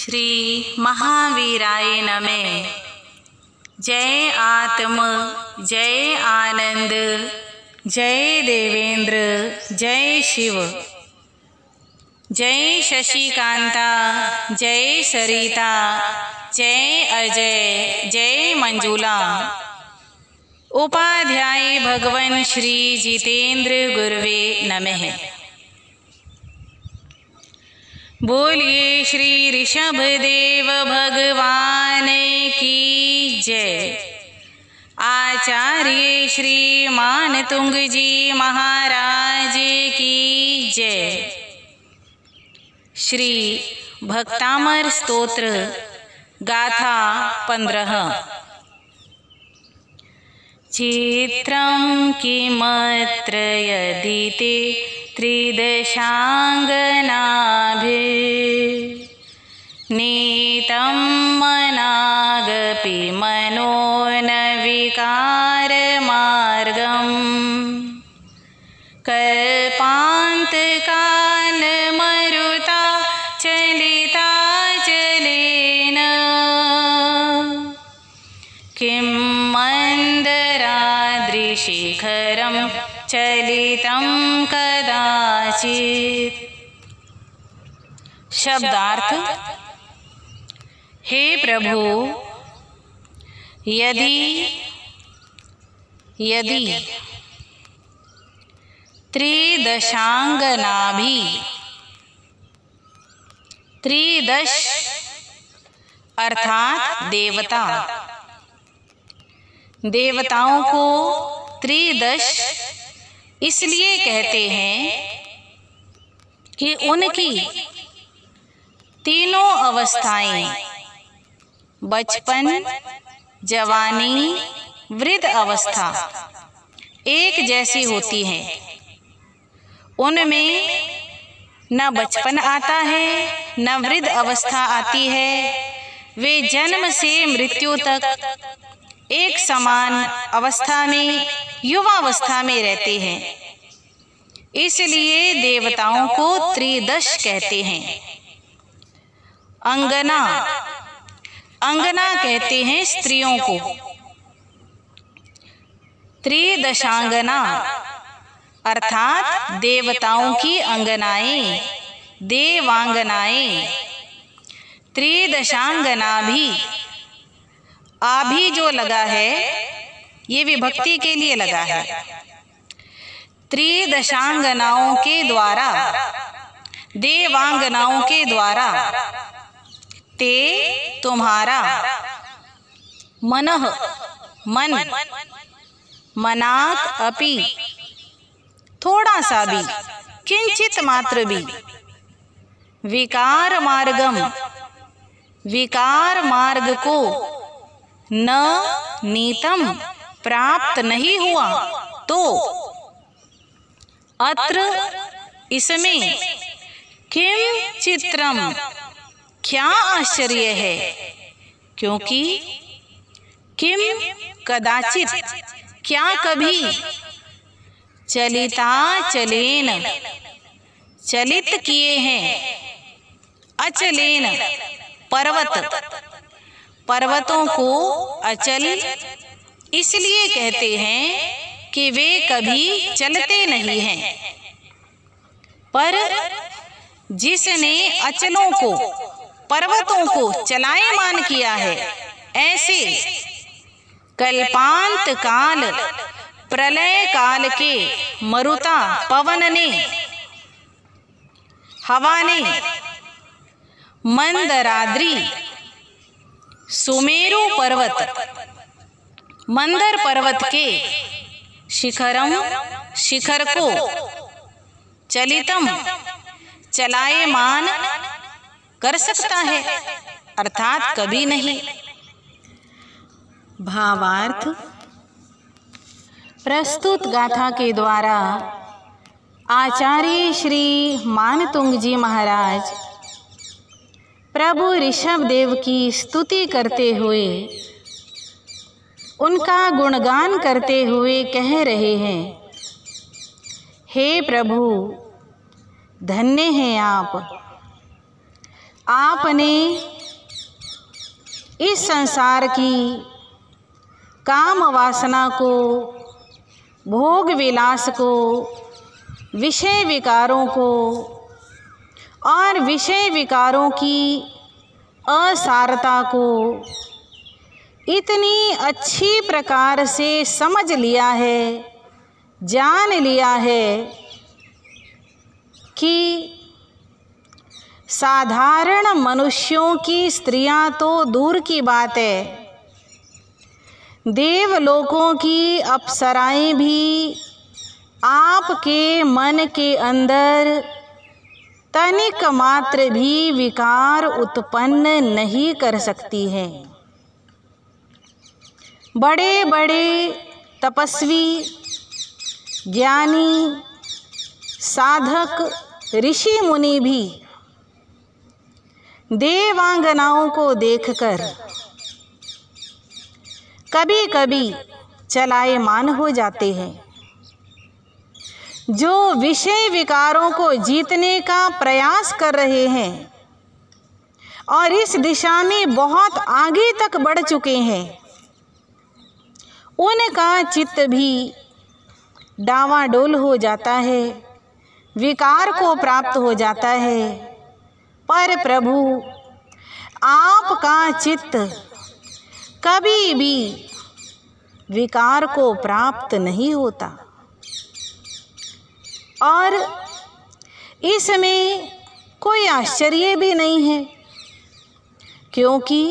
श्री महावीराय नमः। जय आत्म, जय आनंद, जय देवेंद्र, जय शिव। जय शशिकांता, जय सरिता, जय अजय, जय मंजुला। उपाध्याय भगवन श्री जितेंद्र गुरुवे नमः। बोलिए श्री ऋषभ देव भगवान की जय। आचार्य श्री मानतुंग जी महाराज की जय। श्री भक्तामर स्तोत्र गाथा 15। चित्रं किमत्र यदि ते त्रिदशाङ्गनाभिर्नीतं मनागपि मनो न विकारमार्गम् कल्पान्तकालमरुता चलिता चलेन किं मन्दराद्रिशिखरं चलितं कदाचित्। शब्दार्थ। हे प्रभु, यदि त्रिदशांगनाभि, त्रिदश अर्थात देवता, देवताओं को त्रिदश इसलिए कहते हैं कि उनकी तीनों अवस्थाएं बचपन, जवानी, वृद्ध अवस्था एक जैसी होती हैं। उनमें न बचपन आता है न वृद्ध अवस्था आती है। वे जन्म से मृत्यु तक एक समान अवस्था में, युवावस्था में रहते हैं। इसलिए देवताओं को त्रिदश कहते हैं। अंगना, अंगना कहते हैं स्त्रियों को। त्रिदशांगना अर्थात देवताओं की अंगनाएं, देवांगनाएं। त्रिदशांगना भी, आभी जो लगा है ये विभक्ति के लिए लगा है। त्रिदशांगनाओं के द्वारा, देवांगनाओं के द्वारा, ते तुम्हारा, मनः मन, मनाक अपि थोड़ा सा भी, किंचित मात्र भी, विकार मार्गम विकार मार्ग को न नीतम प्राप्त नहीं हुआ तो अत्र इसमें किम चित्रम क्या आश्चर्य है, क्योंकि किम कदाचित क्या कभी, चलिता चलेन चलित किए हैं, अचलेन पर्वत, पर्वतों को अचल इसलिए कहते हैं कि वे कभी चलते नहीं हैं। पर जिसने अचलों को, पर्वतों को चलायमान किया है, ऐसे कल्पांत काल, प्रलय काल के मरुता पवन ने, हवा ने, मंदराद्रि सुमेरु पर्वत, मंदर पर्वत के शिखरम, शिखर को, चलितम चलायमान कर सकता है, अर्थात कभी नहीं। भावार्थ। प्रस्तुत गाथा के द्वारा आचार्य श्री मानतुंग जी महाराज प्रभु ऋषभ देव की स्तुति करते हुए, उनका गुणगान करते हुए कह रहे हैं, हे प्रभु, धन्य हैं आप। आपने इस संसार की काम वासना को, भोग विलास को, विषय विकारों को और विषय विकारों की असारता को इतनी अच्छी प्रकार से समझ लिया है, जान लिया है कि साधारण मनुष्यों की स्त्रियां तो दूर की बात है, देवलोकों की अप्सराएं भी आपके मन के अंदर तनिक मात्र भी विकार उत्पन्न नहीं कर सकती हैं। बड़े बड़े तपस्वी, ज्ञानी, साधक, ऋषि मुनि भी देवांगनाओं को देखकर कभी कभी चलायमान हो जाते हैं। जो विषय विकारों को जीतने का प्रयास कर रहे हैं और इस दिशा में बहुत आगे तक बढ़ चुके हैं, उनका चित्त भी डावाडोल हो जाता है, विकार को प्राप्त हो जाता है। पर प्रभु, आपका चित्त कभी भी विकार को प्राप्त नहीं होता और इसमें कोई आश्चर्य भी नहीं है, क्योंकि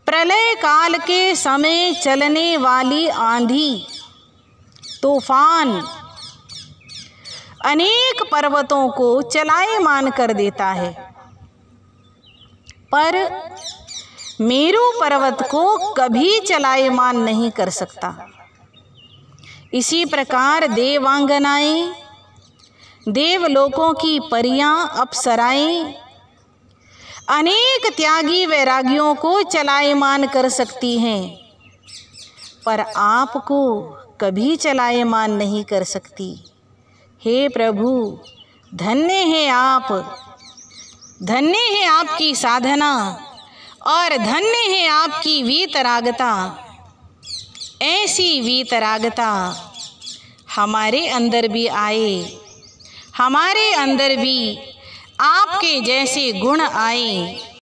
प्रलय काल के समय चलने वाली आंधी, तूफान अनेक पर्वतों को चलायमान कर देता है, पर मेरु पर्वत को कभी चलायमान नहीं कर सकता। इसी प्रकार देवांगनाएं, देवलोकों की परियां, अप्सराएं अनेक त्यागी वैरागियों को चलायमान कर सकती हैं, पर आपको कभी चलायमान नहीं कर सकती। हे प्रभु, धन्य है आप, धन्य है आपकी साधना और धन्य है आपकी वीतरागता। ऐसी वीतरागता हमारे अंदर भी आए, हमारे अंदर भी आपके जैसे गुण आए।